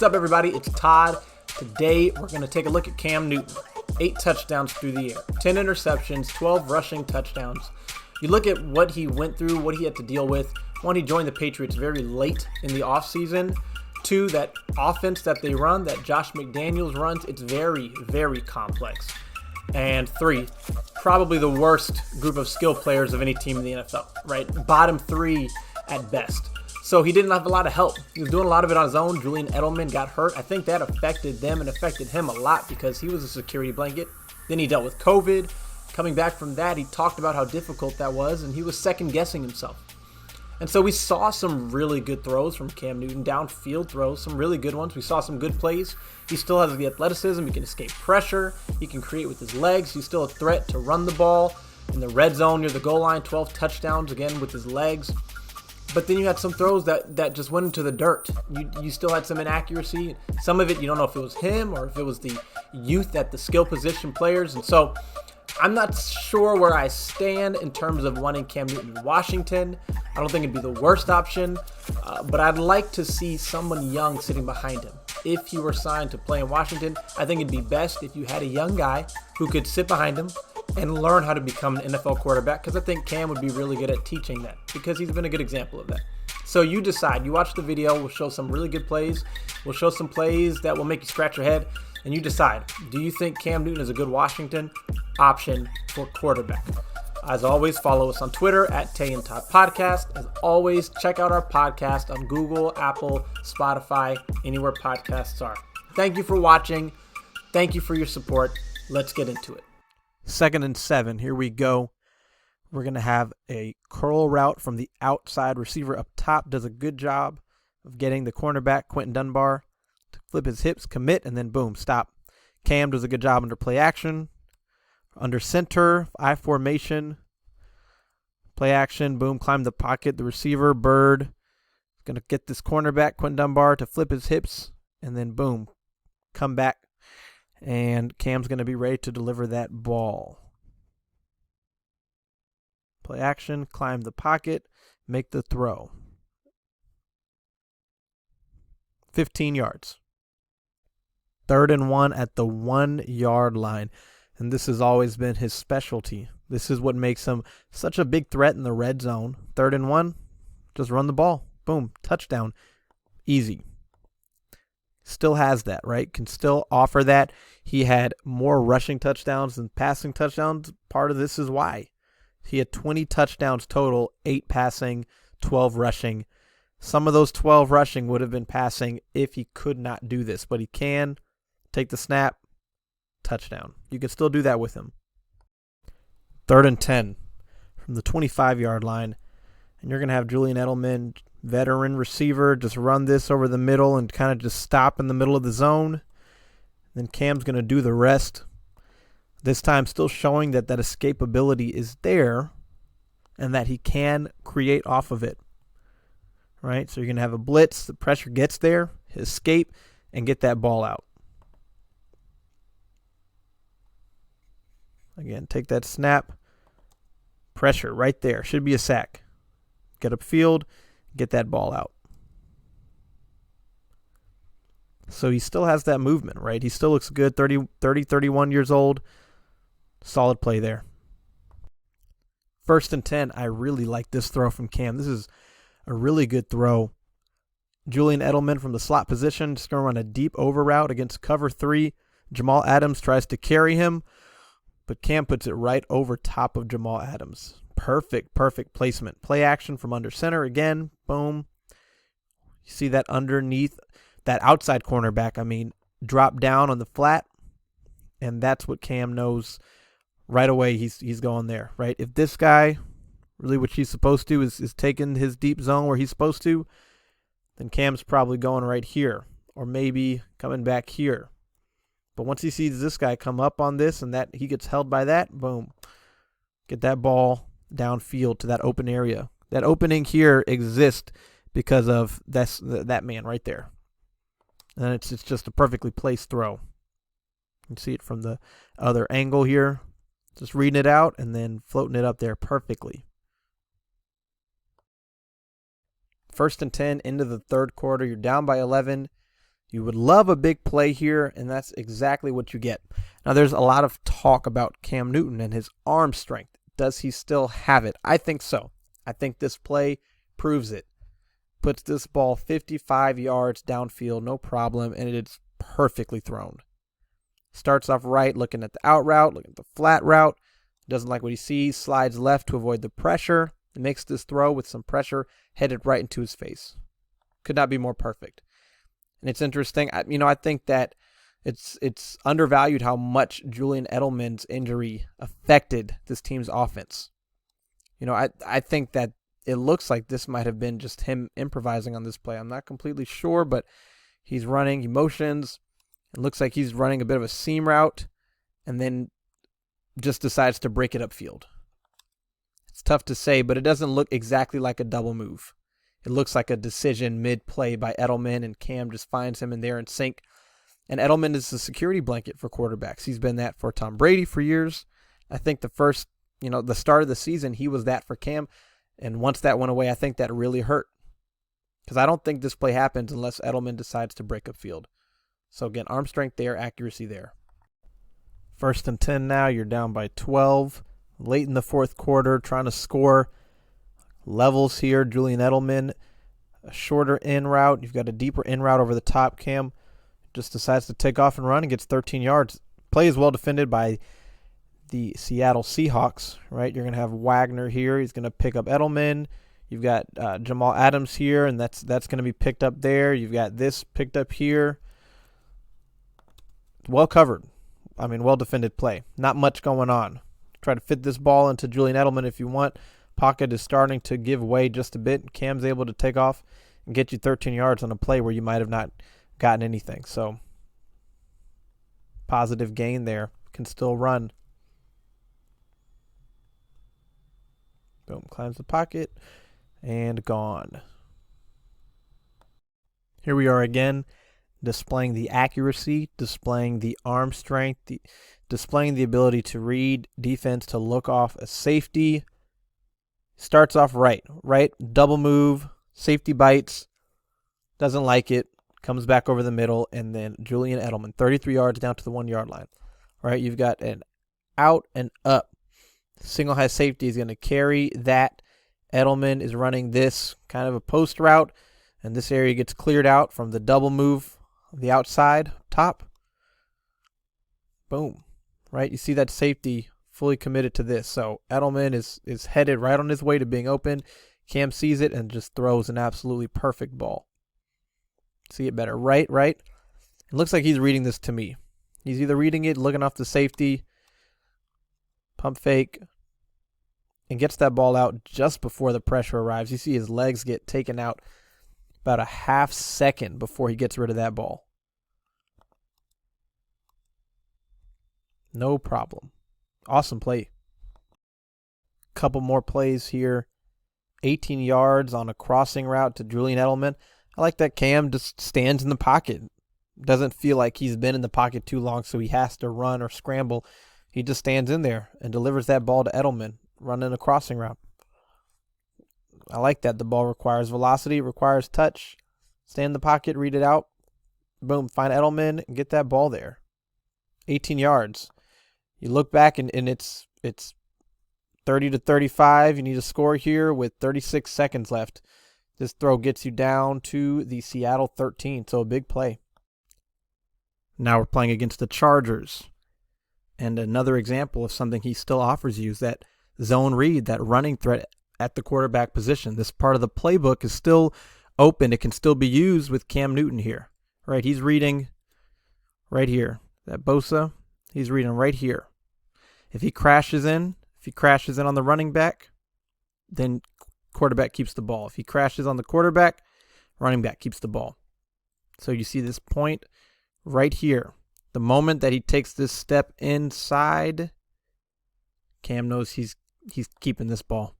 What's up, everybody? It's Todd. Today, we're going to take a look at Cam Newton. 8 touchdowns through the air, 10 interceptions, 12 rushing touchdowns. You look at what he went through, what he had to deal with. One, he joined the Patriots very late in the offseason. 2, that offense that they run, that Josh McDaniels runs, it's very, very complex. And 3, probably the worst group of skill players of any team in the NFL, right? Bottom 3 at best. So he didn't have a lot of help. He was doing a lot of it on his own. Julian Edelman got hurt. I think that affected them and affected him a lot because he was a security blanket. Then he dealt with COVID. Coming back from that, he talked about how difficult that was, and he was second-guessing himself. And so we saw some really good throws from Cam Newton, downfield throws, some really good ones. We saw some good plays. He still has the athleticism. He can escape pressure. He can create with his legs. He's still a threat to run the ball in the red zone near the goal line, 12 touchdowns, again, with his legs. But then you had some throws that just went into the dirt. You still had some inaccuracy. Some of it, you don't know if it was him or if it was the youth at the skill position players. And so I'm not sure where I stand in terms of wanting Cam Newton in Washington. I don't think it'd be the worst option, but I'd like to see someone young sitting behind him. If he were signed to play in Washington, I think it'd be best if you had a young guy who could sit behind him and learn how to become an NFL quarterback, because I think Cam would be really good at teaching that because he's been a good example of that. So you decide. You watch the video. We'll show some really good plays. We'll show some plays that will make you scratch your head, and you decide. Do you think Cam Newton is a good Washington option for quarterback? As always, follow us on Twitter at Tay and Todd Podcast. As always, check out our podcast on Google, Apple, Spotify, anywhere podcasts are. Thank you for watching. Thank you for your support. Let's get into it. 2nd and 7. Here we go. We're going to have a curl route from the outside receiver up top. Does a good job of getting the cornerback, Quentin Dunbar, to flip his hips, commit, and then boom, stop. Cam does a good job under play action. Under center, I formation, play action, boom, climb the pocket. The receiver, Bird, is going to get this cornerback, Quentin Dunbar, to flip his hips, and then boom, come back. And Cam's going to be ready to deliver that ball. Play action, climb the pocket, make the throw. 15 yards. 3rd and 1 at the 1-yard line. And this has always been his specialty. This is what makes him such a big threat in the red zone. 3rd and 1, just run the ball. Boom, touchdown. Easy. Still has that, right? Can still offer that. He had more rushing touchdowns than passing touchdowns. Part of this is why. He had 20 touchdowns total, 8 passing, 12 rushing. Some of those 12 rushing would have been passing if he could not do this, but he can take the snap, touchdown. You can still do that with him. 3rd and 10 from the 25-yard line. And you're going to have Julian Edelman, veteran receiver, just run this over the middle and kind of just stop in the middle of the zone. Then Cam's going to do the rest. This time still showing that escapability is there and that he can create off of it. Right? So you're going to have a blitz. The pressure gets there, escape, and get that ball out. Again, take that snap. Pressure right there. Should be a sack. Get upfield, get that ball out. So he still has that movement, right? He still looks good, 31 years old. Solid play there. 1st and 10, I really like this throw from Cam. This is a really good throw. Julian Edelman from the slot position, just going to run a deep over route against cover 3. Jamal Adams tries to carry him, but Cam puts it right over top of Jamal Adams. Perfect placement. Play action from under center again. Boom. You see that underneath, that outside cornerback, drop down on the flat. And that's what Cam knows right away. He's going there, right? If this guy, really what he's supposed to is taking his deep zone where he's supposed to, then Cam's probably going right here. Or maybe coming back here. But once he sees this guy come up on this and that he gets held by that, boom. Get that ball downfield to that open area. That opening here exists because of that man right there. And it's just a perfectly placed throw. You can see it from the other angle here. Just reading it out and then floating it up there perfectly. 1st and 10 into the 3rd quarter. You're down by 11. You would love a big play here, and that's exactly what you get. Now, there's a lot of talk about Cam Newton and his arm strength. Does he still have it? I think so. I think this play proves it. Puts this ball 55 yards downfield, no problem, and it's perfectly thrown. Starts off right, looking at the out route, looking at the flat route. Doesn't like what he sees, slides left to avoid the pressure. It makes this throw with some pressure headed right into his face. Could not be more perfect. And it's interesting. I think that it's undervalued how much Julian Edelman's injury affected this team's offense. I think that it looks like this might have been just him improvising on this play. I'm not completely sure, but he's running, he motions. It looks like he's running a bit of a seam route and then just decides to break it upfield. It's tough to say, but it doesn't look exactly like a double move. It looks like a decision mid-play by Edelman, and Cam just finds him in there in sync. And Edelman is the security blanket for quarterbacks. He's been that for Tom Brady for years. I think the start of the season, he was that for Cam. And once that went away, I think that really hurt. Because I don't think this play happens unless Edelman decides to break upfield. So again, arm strength there, accuracy there. 1st and 10 now. You're down by 12. Late in the fourth quarter, trying to score. Levels here. Julian Edelman, a shorter in route. You've got a deeper in route over the top. Cam just decides to take off and run and gets 13 yards. Play is well defended by the Seattle Seahawks, right? You're going to have Wagner here. He's going to pick up Edelman. You've got Jamal Adams here, and that's going to be picked up there. You've got this picked up here. Well covered. Well defended play. Not much going on. Try to fit this ball into Julian Edelman if you want. Pocket is starting to give way just a bit. Cam's able to take off and get you 13 yards on a play where you might have not gotten anything. So positive gain there. Can still run. Boom. Climbs the pocket and gone. Here we are again, displaying the accuracy, displaying the arm strength, displaying the ability to read defense, to look off a safety. Starts off right, double move, safety bites, doesn't like it, comes back over the middle, and then Julian Edelman, 33 yards down to the 1 yard line. Right, you've got an out and up. Single high safety is going to carry that. Edelman is running this kind of a post route, and this area gets cleared out from the double move, the outside top. Boom. Right, you see that safety fully committed to this. So Edelman is headed right on his way to being open. Cam sees it and just throws an absolutely perfect ball. See it better. Right. It looks like he's reading this to me. He's either reading it, looking off the safety, pump fake, and gets that ball out just before the pressure arrives. You see his legs get taken out about a half second before he gets rid of that ball. No problem. Awesome play. Couple more plays here. 18 yards on a crossing route to Julian Edelman. I like that Cam just stands in the pocket. Doesn't feel like he's been in the pocket too long, so he has to run or scramble. He just stands in there and delivers that ball to Edelman, running a crossing route. I like that. The ball requires velocity, requires touch. Stay in the pocket, read it out. Boom, find Edelman and get that ball there. 18 yards. You look back and it's 30 to 35. You need to score here with 36 seconds left. This throw gets you down to the Seattle 13, so a big play. Now we're playing against the Chargers. And another example of something he still offers you is that zone read, that running threat at the quarterback position. This part of the playbook is still open. It can still be used with Cam Newton here. Right, he's reading right here. That Bosa, he's reading right here. If he crashes in on the running back, then quarterback keeps the ball. If he crashes on the quarterback, running back keeps the ball. So you see this point right here. The moment that he takes this step inside, Cam knows he's keeping this ball.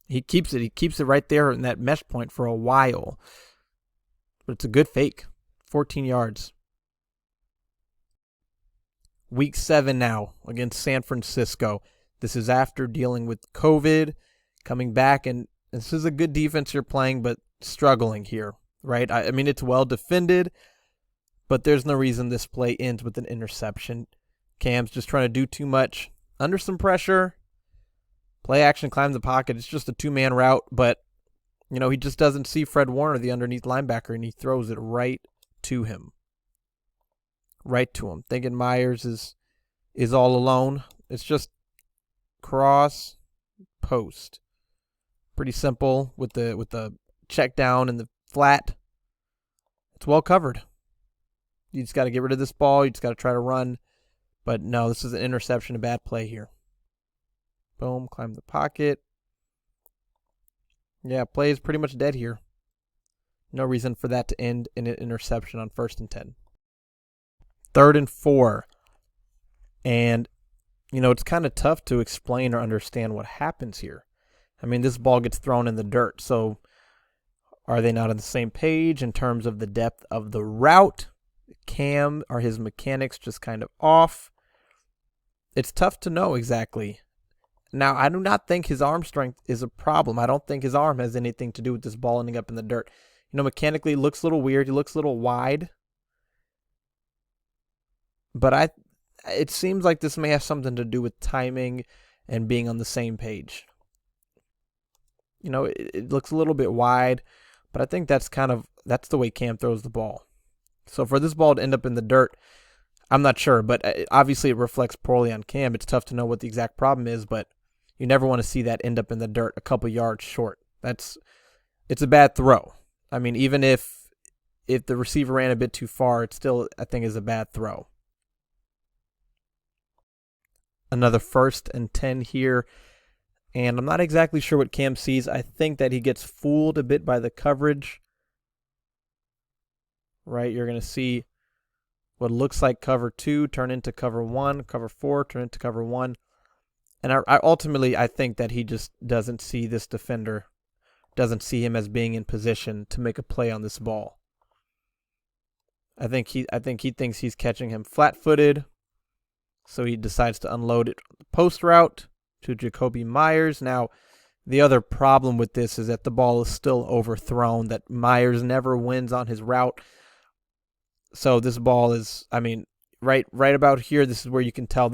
He keeps it. He keeps it right there in that mesh point for a while. But it's a good fake. 14 yards. Week 7 now against San Francisco. This is after dealing with COVID, coming back, and this is a good defense you're playing, but struggling here, right? I mean, it's well defended, but there's no reason this play ends with an interception. Cam's just trying to do too much. Under some pressure, play action, climbs the pocket. It's just a two-man route, but he just doesn't see Fred Warner, the underneath linebacker, and he throws it right to him. Right to him. Thinking Myers is all alone. It's just cross, post. Pretty simple with the check down and the flat. It's well covered. You just got to get rid of this ball. You just got to try to run. But no, this is an interception, a bad play here. Boom, climb the pocket. Yeah, play is pretty much dead here. No reason for that to end in an interception on 1st and 10. 3rd and 4. And, it's kind of tough to explain or understand what happens here. I mean, this ball gets thrown in the dirt. So are they not on the same page in terms of the depth of the route? Cam, are his mechanics just kind of off? It's tough to know exactly. Now, I do not think his arm strength is a problem. I don't think his arm has anything to do with this ball ending up in the dirt. Mechanically, it looks a little weird. He looks a little wide. But it seems like this may have something to do with timing and being on the same page. It looks a little bit wide, but I think that's the way Cam throws the ball. So for this ball to end up in the dirt, I'm not sure, but obviously it reflects poorly on Cam. It's tough to know what the exact problem is, but you never want to see that end up in the dirt a couple yards short. It's a bad throw. I mean, even if the receiver ran a bit too far, it still, I think, is a bad throw. Another 1st and 10 here, and I'm not exactly sure what Cam sees. I think that he gets fooled a bit by the coverage. Right, you're going to see what looks like cover 2 turn into cover 1, cover 4 turn into cover 1. And I ultimately think that he just doesn't see this defender, doesn't see him as being in position to make a play on this ball. I think he thinks he's catching him flat-footed, so he decides to unload it post route to Jacoby Myers. Now, the other problem with this is that the ball is still overthrown, that Myers never wins on his route. So this ball is, right about here, this is where you can tell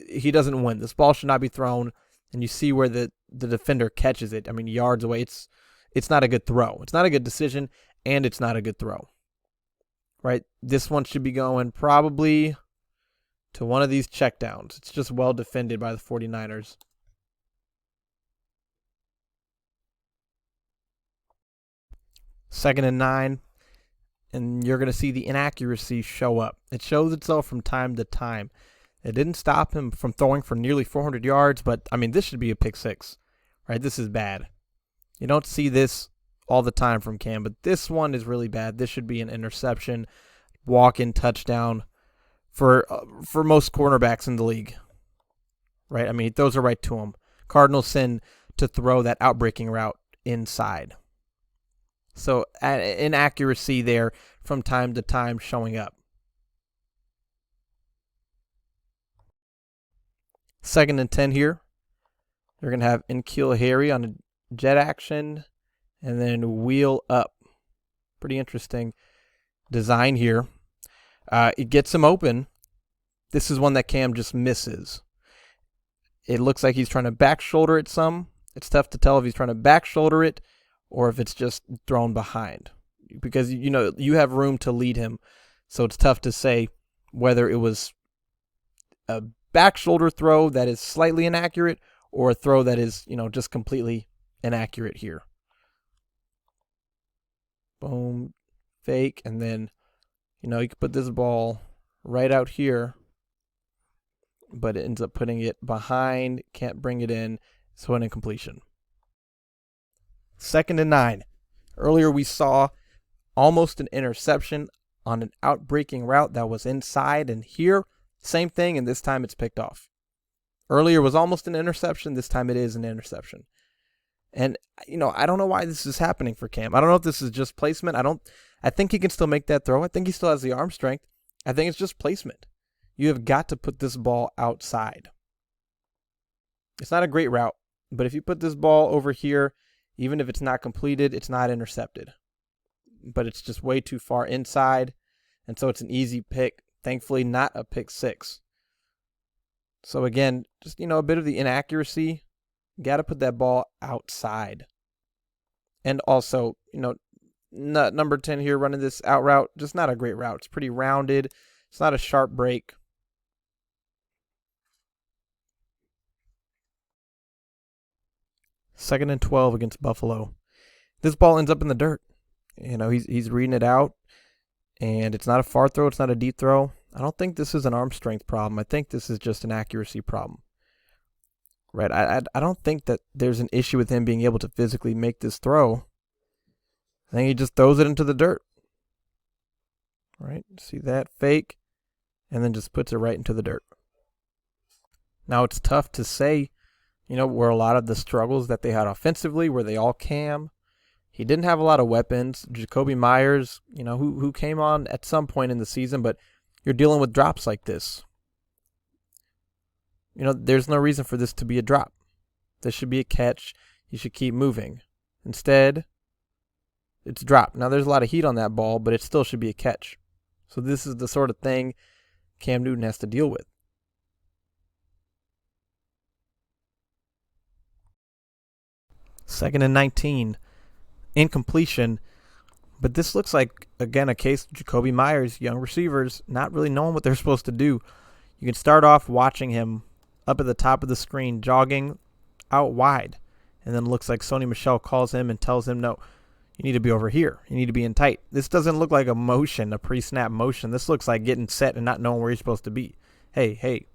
he doesn't win. This ball should not be thrown, and you see where the defender catches it. Yards away. It's not a good throw. It's not a good decision, and it's not a good throw. Right? This one should be going probably to one of these checkdowns. It's just well defended by the 49ers. Second and 9. And you're going to see the inaccuracy show up. It shows itself from time to time. It didn't stop him from throwing for nearly 400 yards, but, this should be a pick 6, right? This is bad. You don't see this all the time from Cam, but this one is really bad. This should be an interception, walk-in touchdown for most cornerbacks in the league, right? He throws it right to him. Cardinals send to throw that outbreaking route inside. So inaccuracy there from time to time showing up. 2nd and 10 here. They're going to have N'Keal Harry on a jet action and then wheel up. Pretty interesting design here. It gets him open. This is one that Cam just misses. It looks like he's trying to back shoulder it some. It's tough to tell if he's trying to back shoulder it or if it's just thrown behind, because you have room to lead him, so it's tough to say whether it was a back shoulder throw that is slightly inaccurate or a throw that is just completely inaccurate here. Boom, fake, and then you could put this ball right out here, but it ends up putting it behind, can't bring it in, so an incompletion. 2nd and 9. Earlier we saw almost an interception on an outbreaking route that was inside, and here, same thing, and this time it's picked off. Earlier was almost an interception, this time it is an interception. And, I don't know why this is happening for Cam. I don't know if this is just placement. I think he can still make that throw. I think he still has the arm strength. I think it's just placement. You have got to put this ball outside. It's not a great route, but if you put this ball over here, even if it's not completed, it's not intercepted. But it's just way too far inside, And so it's an easy pick. Thankfully, not a pick six. So again, just, a bit of the inaccuracy. Got to put that ball outside. And also, number 10 here running this out route, just not a great route. It's pretty rounded. It's not a sharp break. Second and 12 against Buffalo. This ball ends up in the dirt. He's reading it out, and it's not a far throw. It's not a deep throw. I don't think this is an arm strength problem. I think this is just an accuracy problem. Right? I don't think that there's an issue with him being able to physically make this throw. I think he just throws it into the dirt. Right? See that? Fake. And then just puts it right into the dirt. Now, it's tough to say, where a lot of the struggles that they had offensively, were they all Cam? He didn't have a lot of weapons. Jacoby Myers, who came on at some point in the season, but you're dealing with drops like this. There's no reason for this to be a drop. This should be a catch. You should keep moving. Instead, it's dropped. Now, there's a lot of heat on that ball, but it still should be a catch. So this is the sort of thing Cam Newton has to deal with. Second and 19. Incompletion. But this looks like, again, a case of Jacoby Myers, young receivers, not really knowing what they're supposed to do. You can start off watching him up at the top of the screen, jogging out wide. And then it looks like Sony Michel calls him and tells him, no, you need to be over here. You need to be in tight. This doesn't look like a motion, a pre-snap motion. This looks like getting set and not knowing where you're supposed to be. Hey,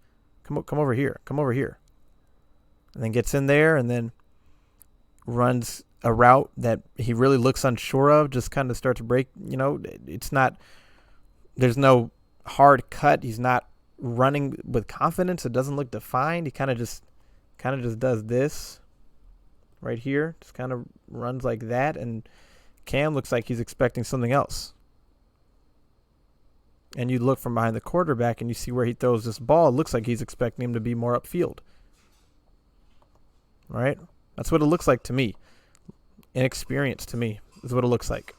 come over here. Come over here. And then gets in there and then runs a route that he really looks unsure of, just kind of starts to break. It's not, there's no hard cut. He's not running with confidence. It doesn't look defined. He kind of just does this right here. Just kind of runs like that. And Cam looks like he's expecting something else. And you look from behind the quarterback and you see where he throws this ball. It looks like he's expecting him to be more upfield. Right? That's what it looks like to me. Inexperience to me is what it looks like.